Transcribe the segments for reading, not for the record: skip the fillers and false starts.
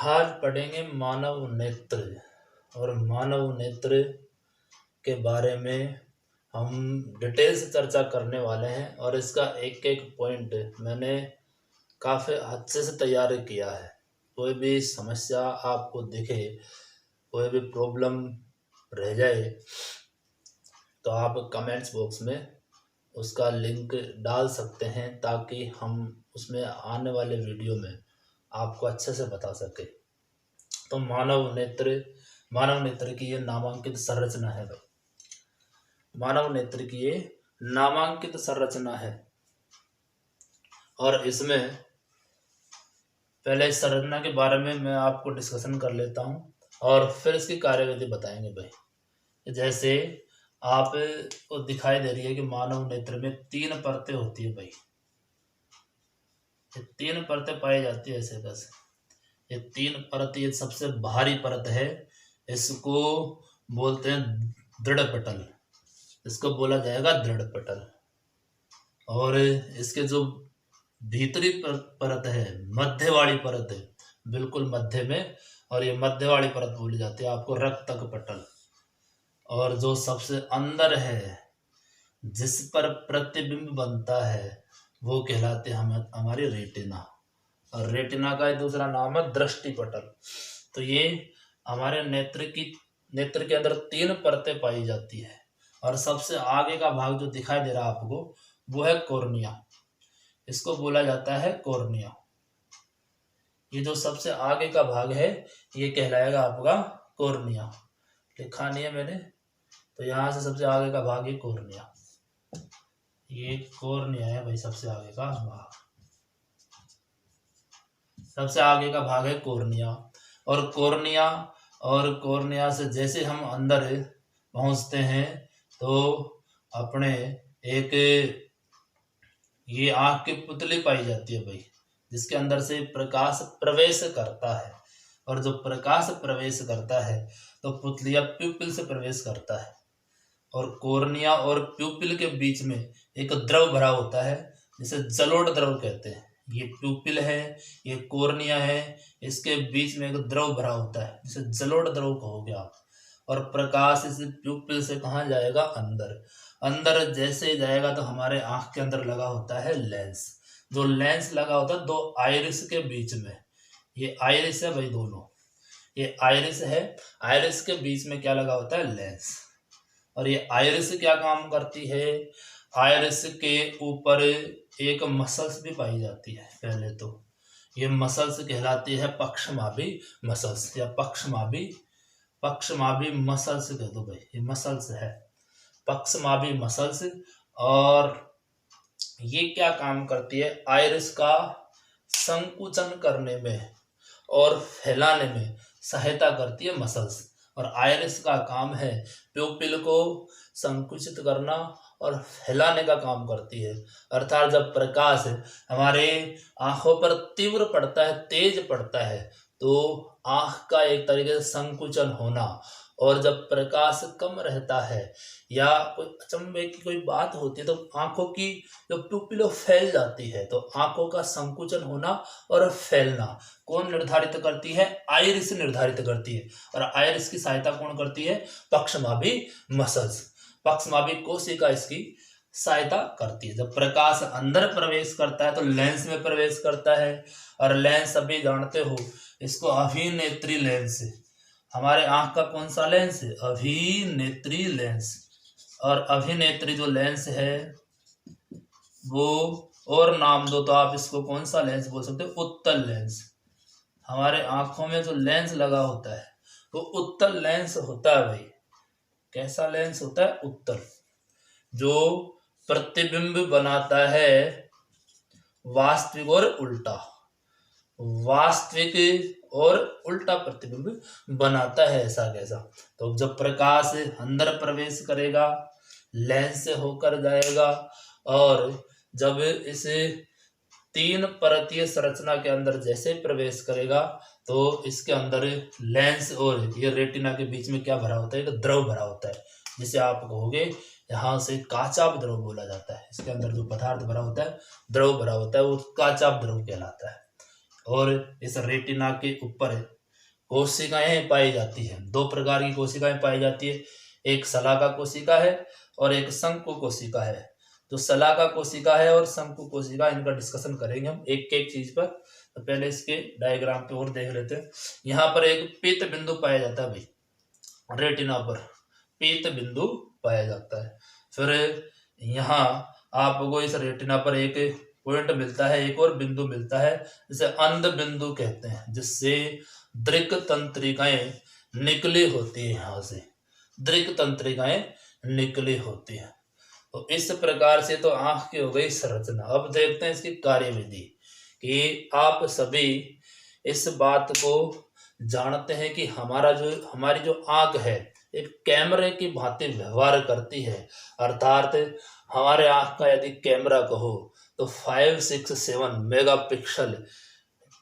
आज पढ़ेंगे मानव नेत्र। और मानव नेत्र के बारे में हम डिटेल से चर्चा करने वाले हैं और इसका एक एक पॉइंट मैंने काफ़ी अच्छे से तैयार किया है। कोई भी समस्या आपको दिखे, कोई भी प्रॉब्लम रह जाए तो आप कमेंट्स बॉक्स में उसका लिंक डाल सकते हैं ताकि हम उसमें आने वाले वीडियो में आपको अच्छे से बता सके। तो मानव नेत्र की ये नामांकित संरचना है भाई। मानव नेत्र की ये नामांकित संरचना है और इसमें पहले इस संरचना के बारे में मैं आपको डिस्कशन कर लेता हूँ और फिर इसकी कार्यविधि बताएंगे भाई। जैसे आप को दिखाई दे रही है कि मानव नेत्र में 3 परतें होती है भाई। ये 3 परतें पाई जाती है ऐसे कैसे। ये 3 परत, ये सबसे भारी परत है, इसको बोलते हैं दृढ़ पटल। इसको बोला जाएगा दृढ़ पटल। और इसके जो भीतरी परत है, मध्य वाली परत है, बिल्कुल मध्य में, और ये मध्य वाली परत बोली जाती है आपको रक्तक पटल। और जो सबसे अंदर है, जिस पर प्रतिबिंब बनता है, वो कहलाते हैं हमारी रेटिना। और रेटिना का दूसरा नाम है दृष्टि पटल। तो ये हमारे नेत्र के अंदर 3 परतें पाई जाती है। और सबसे आगे का भाग जो दिखाई दे रहा है आपको, वो है कॉर्निया। इसको बोला जाता है कॉर्निया। ये जो सबसे आगे का भाग है ये कहलाएगा आपका कॉर्निया। लिखा नहीं है मैंने, तो यहाँ से सबसे आगे का भाग है कॉर्निया। ये कॉर्निया है भाई, सबसे आगे का भाग। सबसे आगे का भाग है कॉर्निया। और कॉर्निया से जैसे हम अंदर पहुंचते हैं तो अपने एक ये आंख की पुतली पाई जाती है भाई, जिसके अंदर से प्रकाश प्रवेश करता है। और जो प्रकाश प्रवेश करता है तो पुतली या प्यूपिल से प्रवेश करता है। और कॉर्निया और प्यूपिल के बीच में एक द्रव भरा होता है जिसे जलोढ़ द्रव कहते हैं। ये प्यूपिल है, ये कॉर्निया है, इसके बीच में एक द्रव भरा होता है जिसे जलोढ़ द्रव कहोगे आप। और प्रकाश इस प्यूपिल से कहाँ जाएगा? अंदर जैसे जाएगा तो हमारे आंख के अंदर लगा होता है लेंस। जो लेंस लगा होता है 2 आइरिस के बीच में। ये आइरिस है भाई, दोनों ये आइरिस है। आइरिस के बीच में क्या लगा होता है? लेंस। और ये आइरिस क्या काम करती है? आइरिस के ऊपर एक मसल्स भी पाई जाती है। पहले तो ये मसल्स कहलाती है पक्षमाभी मसल्स या पक्षमाभी मसल्स कह दो भाई। ये मसल्स है, पक्षमाभी मसल्स। और ये क्या काम करती है? आइरिस का संकुचन करने में और फैलाने में सहायता करती है मसल्स। और आइरिस का काम है प्यूपिल को संकुचित करना और फैलाने का काम करती है। अर्थात जब प्रकाश हमारे आंखों पर तीव्र पड़ता है, तेज पड़ता है, तो आंख का एक तरीके से संकुचन होना। और जब प्रकाश कम रहता है या कोई अचंभे की कोई बात होती है तो आंखों की जो प्यूपिल फैल जाती है। तो आंखों का संकुचन होना और फैलना कौन निर्धारित करती है? आइरिस निर्धारित करती है। और आइरिस की सहायता कौन करती है? पक्षमाभी मसल्स, पक्षमाभी कोशिका इसकी सहायता करती है। जब प्रकाश अंदर प्रवेश करता है तो लेंस में प्रवेश करता है। और लेंस अभी जानते हो, इसको अभिनेत्री लेंस, हमारे आंख का कौन सा लेंस है? अभिनेत्री लेंस। और अभिनेत्री जो लेंस है वो और नाम दो तो आप इसको कौन सा लेंस बोल सकते हो? उत्तल लेंस। हमारे आंखों में जो लेंस लगा होता है वो उत्तल लेंस होता है भाई। कैसा लेंस होता है? उत्तल, जो प्रतिबिंब बनाता है वास्तविक और उल्टा। वास्तविक और उल्टा प्रतिबिंब बनाता है ऐसा कैसा। तो जब प्रकाश अंदर प्रवेश करेगा, लेंस से होकर जाएगा, और जब इस 3 परतीय संरचना के अंदर जैसे प्रवेश करेगा तो इसके अंदर लेंस और ये रेटिना के बीच में क्या भरा होता है? एक द्रव भरा होता है, जिसे आप कहोगे यहाँ से काचाभ द्रव बोला जाता है। इसके अंदर जो पदार्थ भरा होता है, द्रव भरा होता है, वो काचाभ द्रव कहलाता है। और इस रेटिना के ऊपर कोशिकाएं पाई जाती है। दो प्रकार की कोशिकाएं पाई जाती है, एक शलाका कोशिका है और एक शंकु कोशिका है। जो शलाका कोशिका है और शंकु कोशिका, इनका डिस्कशन करेंगे हम एक एक चीज पर। तो पहले इसके डायग्राम पे और देख लेते हैं। यहाँ पर एक पीत बिंदु पाया जाता है भाई, रेटिना पर पीत बिंदु पाया जाता है। फिर यहाँ आपको इस रेटिना पर एक पॉइंट मिलता है, एक और बिंदु मिलता है जिसे अंध बिंदु कहते हैं, जिससे दृक तंत्रिकाएं निकली होती है। यहाँ से दृक तंत्रिकाएं निकली होती है। तो इस प्रकार से तो आंख की हो गई संरचना। अब देखते हैं इसकी कार्यविधि, कि आप सभी इस बात को जानते हैं कि हमारी जो आंख है एक कैमरे की भांति व्यवहार करती है। अर्थात हमारे आंख का यदि कैमरा कहो तो 5, 6, 7 मेगापिक्सल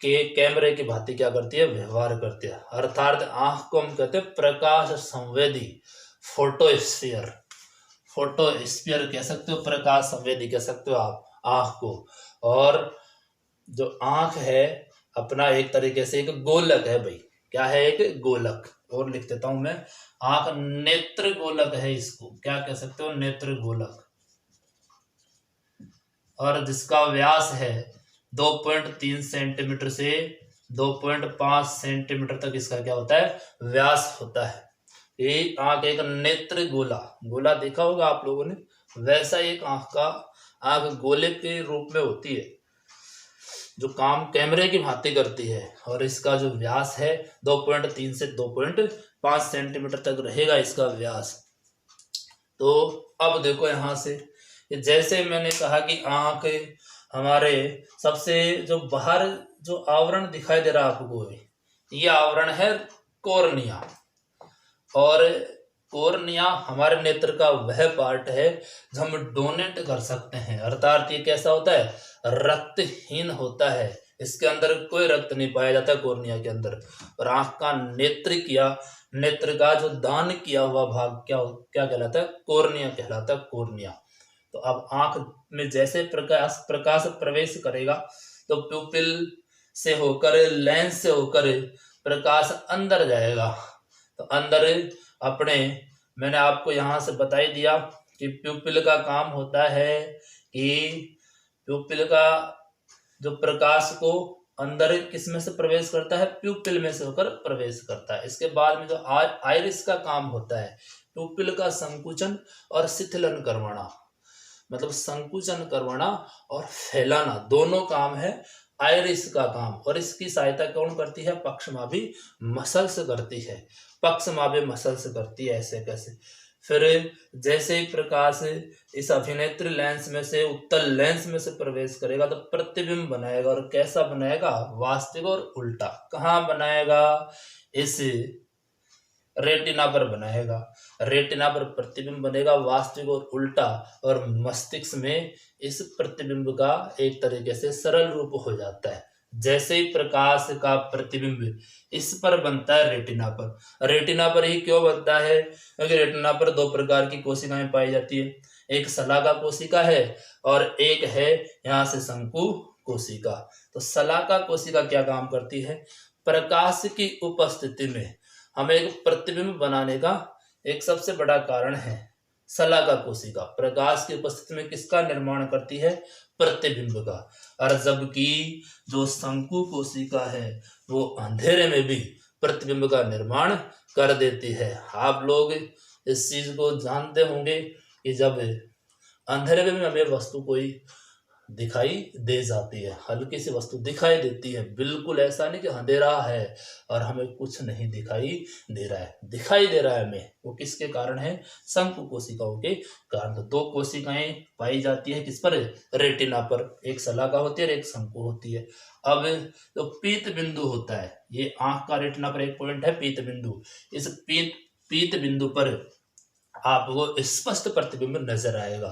के कैमरे की भांति क्या करती है, व्यवहार करती है। अर्थात आंख को हम कहते हैं प्रकाश संवेदी, फोटोस्फीयर, फोटोस्फीयर कह सकते हो, प्रकाश संवेदी कह सकते हो आप आंख को। और जो आंख है अपना एक तरीके से एक गोलक है भाई। क्या है, एक गोलक। और लिख देता हूं मैं, आंख नेत्र गोलक है, इसको क्या कह सकते हो, नेत्र गोलक। और जिसका व्यास है 2.3 सेंटीमीटर से 2.5 सेंटीमीटर तक इसका क्या होता है, व्यास होता है। ये आंख एक नेत्र गोला देखा होगा आप लोगों ने, वैसा एक आंख गोले के रूप में होती है, जो काम कैमरे की भांति करती है। और इसका जो व्यास है 2.3 से 2.5 सेंटीमीटर तक रहेगा इसका व्यास। तो अब देखो यहाँ से, जैसे मैंने कहा कि आंख हमारे सबसे जो बाहर जो आवरण दिखाई दे रहा है आपको, ये आवरण है कॉर्निया। और कॉर्निया हमारे नेत्र का वह पार्ट है जो हम डोनेट कर सकते हैं। अर्थात ये कैसा होता है, रक्तहीन होता है। इसके अंदर कोई रक्त नहीं पाया जाता कॉर्निया के अंदर। और आंख का नेत्र का जो दान किया हुआ भाग क्या कहलाता है, कॉर्निया कहलाता है, कॉर्निया। तो अब आंख में जैसे प्रकाश प्रवेश करेगा तो प्यूपिल से होकर, लेंस से होकर प्रकाश अंदर जाएगा। तो अंदर अपने, मैंने आपको यहाँ से बता ही दिया कि प्यूपिल का काम होता है कि प्यूपिल का जो प्रकाश को अंदर किस में से प्रवेश करता है, प्यूपिल में से होकर प्रवेश करता है। इसके बाद में जो आइरिस का काम होता है, प्यूपिल का संकुचन और शिथिलन करवाना, मतलब संकुचन करवाना और फैलाना, दोनों काम है आइरिस का काम। और इसकी सहायता कौन करती है, पक्षमाभी मसल्स करती है, पक्षमाभी मसल्स करती है। ऐसे कैसे, फिर जैसे ही प्रकाश इस अभिनेत्री लेंस में से, उत्तल लेंस में से प्रवेश करेगा तो प्रतिबिंब बनाएगा। और कैसा बनाएगा, वास्तविक और उल्टा। कहाँ बनाएगा, इस रेटिना पर बनाएगा। रेटिना पर प्रतिबिंब बनेगा, वास्तविक और उल्टा। और मस्तिष्क में इस प्रतिबिंब का एक तरीके से सरल रूप हो जाता है। जैसे ही प्रकाश का प्रतिबिंब इस पर बनता है, रेटिना पर ही क्यों बनता है, क्योंकि रेटिना पर दो प्रकार की कोशिकाएं पाई जाती है। एक शलाका कोशिका है और एक है यहाँ से शंकु कोशिका। तो शलाका कोशिका क्या काम करती है, प्रकाश की उपस्थिति में हमें एक प्रतिबिंब बनाने का एक सबसे बड़ा कारण है शलाका कोशिका। प्रकाश की उपस्थिति में किसका निर्माण करती है, प्रतिबिंब का। और जबकि जो शंकु कोशिका है वो अंधेरे में भी प्रतिबिंब का निर्माण कर देती है। आप लोग इस चीज को जानते होंगे कि जब अंधेरे में हमें वस्तु कोई दिखाई दे जाती है, हल्की सी वस्तु दिखाई देती है, बिल्कुल ऐसा नहीं कि अंधेरा है और हमें कुछ नहीं दिखाई दे रहा है, दिखाई दे रहा है हमें। वो किसके कारण है, शंकु कोशिकाओं के कारण। तो दो कोशिकाएं पाई जाती है किस पर, रेटिना पर, एक शलाका होती है और एक शंकु होती है। अब तो पीत बिंदु होता है, ये आंख का रेटिना पर एक पॉइंट है पीत बिंदु। इस पीत बिंदु पर आपको स्पष्ट प्रतिबिंब नजर आएगा।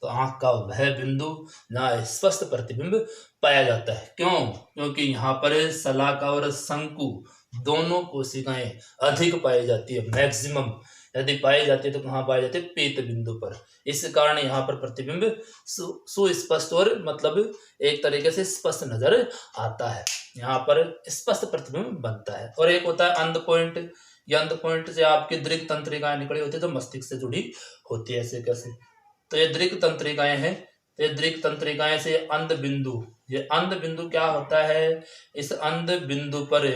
तो आंख का वह बिंदु जहाँ स्पष्ट प्रतिबिंब पाया जाता है। क्यों, क्योंकि यहाँ पर शलाका और शंकु दोनों कोशिकाएं अधिक पाई जाती है, मैक्सिमम, यदि पाई जाती है तो कहाँ पाई जाती है? पीत बिंदु पर। इस कारण यहाँ पर प्रतिबिंब सुस्पष्ट और मतलब एक तरीके से स्पष्ट नजर आता है। यहाँ पर स्पष्ट प्रतिबिंब बनता है। और एक होता है अंध पॉइंट। ये अंध पॉइंट से आपकी दृक तंत्रिकाएं निकली होती है जो मस्तिष्क से जुड़ी होती है। ऐसे कैसे? तो ये दृक तंत्रिकाएं हैं। ये दृक तंत्रिकाएं से अंध बिंदु, ये अंध बिंदु क्या होता है? इस अंध बिंदु पर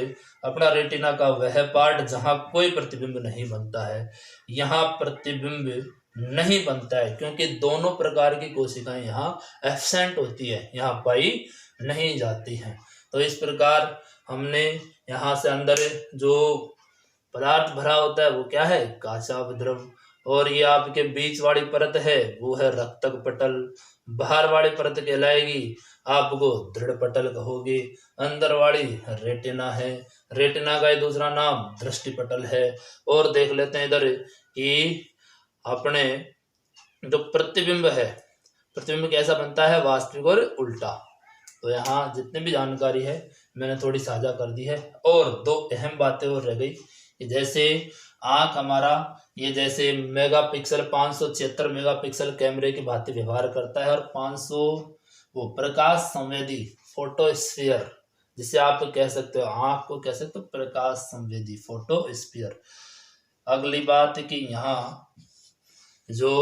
अपना रेटिना का वह पार्ट जहां कोई प्रतिबिंब नहीं बनता है, यहाँ प्रतिबिंब नहीं बनता है, क्योंकि दोनों प्रकार की कोशिकाएं यहाँ एब्सेंट होती है, यहाँ पाई नहीं जाती हैं। तो इस प्रकार हमने यहाँ से अंदर जो पदार्थ भरा होता है वो क्या है? काचाभ द्रव। और ये आपके बीच वाली परत है वो है रक्तक पटल। बाहर वाली परत कहलाएगी आपको दृढ़ पटल कहोगे। अंदर वाली रेटिना है। रेटिना का दूसरा नाम दृष्टि पटल है। और देख लेते हैं इधर कि अपने जो प्रतिबिंब है, प्रतिबिंब कैसा बनता है? वास्तविक और उल्टा। तो यहाँ जितनी भी जानकारी है मैंने थोड़ी साझा कर दी है। और दो अहम बातें और रह गई कि जैसे आंख हमारा ये जैसे मेगापिक्सल 576 मेगापिक्सल कैमरे की भांति व्यवहार करता है, और 500 वो प्रकाश संवेदी फोटोस्फीयर, जिसे आप कह सकते हो आंख को कह सकते हो प्रकाश संवेदी फोटोस्फीयर। अगली बात कि यहाँ जो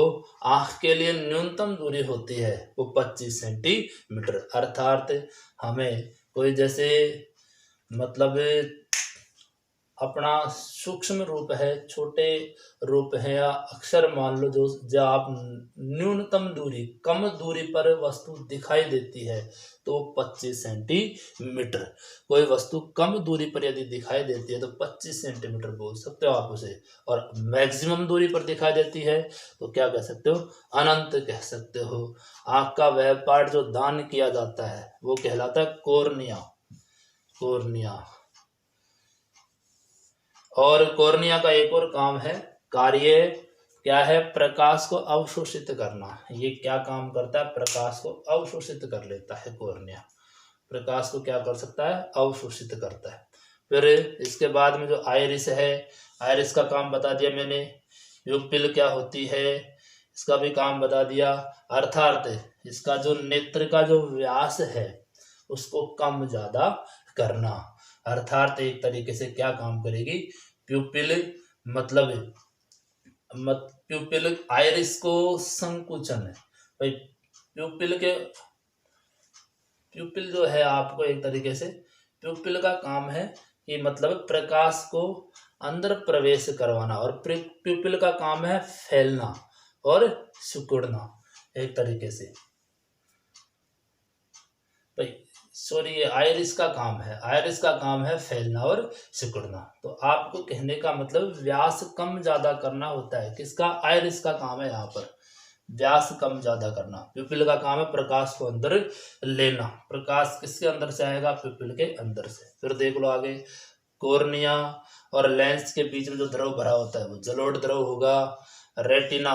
आंख के लिए न्यूनतम दूरी होती है वो 25 सेंटीमीटर, अर्थात हमें कोई जैसे मतलब अपना सूक्ष्म रूप है, छोटे रूप है या अक्षर मान लो, जो जब आप न्यूनतम दूरी कम दूरी पर वस्तु दिखाई देती है तो 25 सेंटीमीटर। कोई वस्तु कम दूरी पर यदि दिखाई देती है तो 25 सेंटीमीटर बोल सकते हो आप उसे। और मैक्सिमम दूरी पर दिखाई देती है तो क्या कह सकते हो? अनंत कह सकते हो। आँख का वह पार्ट जो दान किया जाता है वो कहलाता है कॉर्निया। कॉर्निया। और कॉर्निया का एक और काम है, कार्य क्या है? प्रकाश को अवशोषित करना। ये क्या काम करता है? प्रकाश को अवशोषित कर लेता है कॉर्निया। प्रकाश को क्या कर सकता है? अवशोषित करता है। फिर इसके बाद में जो आइरिस है, आइरिस का काम बता दिया मैंने। प्यूपिल क्या होती है इसका भी काम बता दिया। अर्थात इसका जो नेत्र का जो व्यास है उसको कम ज्यादा करना। अर्थात एक तरीके से क्या काम करेगी? प्यूपिल मतलब प्यूपिल आइरिस को संकुचन है भाई। प्यूपिल जो है आपको एक तरीके से प्यूपिल का काम है कि मतलब प्रकाश को अंदर प्रवेश करवाना, और प्यूपिल का काम है फैलना और सिकुड़ना एक तरीके से भाई। सॉरी, ये आइरिस का काम है, आइरिस का काम है फैलना और सिकुड़ना। तो आपको कहने का मतलब व्यास कम ज्यादा करना होता है। किसका? आइरिस का काम है यहाँ पर व्यास कम ज्यादा करना। प्यूपिल का काम है प्रकाश को अंदर लेना। प्रकाश किसके अंदर से आएगा? प्यूपिल के अंदर से। फिर देख लो आगे, कॉर्निया और लेंस के बीच में जो द्रव भरा होता है वो जलोढ़ द्रव होगा। रेटिना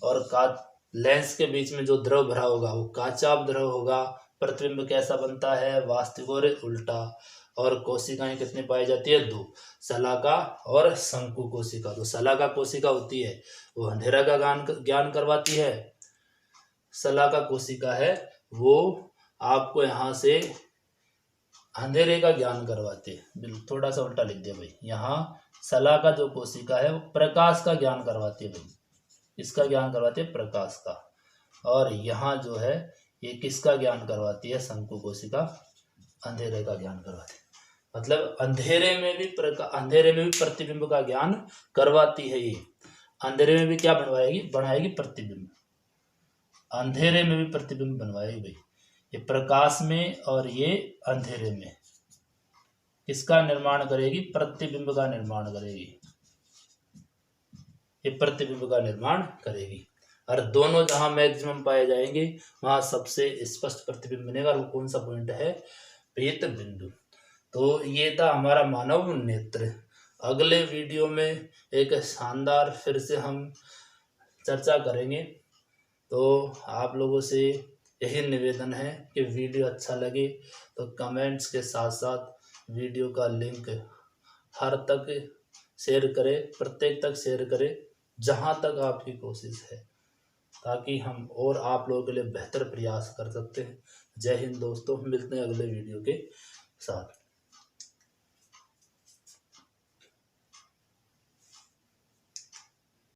और लेंस के बीच में जो द्रव भरा होगा वो काचाभ द्रव होगा। प्रतिबिंब कैसा बनता है? वास्तविक और उल्टा। और कोशिकाएं कितनी पाई जाती है? 2, शलाका और शंकु कोशिका। जो शलाका कोशिका होती है वो अंधेरा का ज्ञान करवाती है। शलाका कोशिका है वो आपको यहाँ से अंधेरे का ज्ञान करवाती है। बिल्कुल थोड़ा सा उल्टा लिख दिया भाई। यहाँ शलाका जो कोशिका है वो प्रकाश का ज्ञान करवाती है भाई। इसका ज्ञान करवाती है? प्रकाश का। और यहाँ जो है ये किसका ज्ञान करवाती है? शंकु कोशिका अंधेरे का ज्ञान करवाती है। मतलब अंधेरे में भी प्रतिबिंब का ज्ञान करवाती है। ये अंधेरे में भी क्या बनाएगी प्रतिबिंब। अंधेरे में भी प्रतिबिंब बनवाएगी भाई। ये प्रकाश में और ये अंधेरे में किसका निर्माण करेगी? प्रतिबिंब का निर्माण करेगी। ये प्रतिबिंब का निर्माण करेगी। और दोनों जहां मैक्सिमम पाए जाएंगे वहां सबसे स्पष्ट प्रतिबिंब बनेगा। और कौन सा पॉइंट है? पीत बिंदु। तो ये था हमारा मानव नेत्र। अगले वीडियो में एक शानदार फिर से हम चर्चा करेंगे। तो आप लोगों से यही निवेदन है कि वीडियो अच्छा लगे तो कमेंट्स के साथ साथ वीडियो का लिंक हर तक शेयर करें, प्रत्येक तक शेयर करें। जहाँ तक आपकी कोशिश है, ताकि हम और आप लोगों के लिए बेहतर प्रयास कर सकते हैं। जय हिंद दोस्तों, मिलते हैं अगले वीडियो के साथ।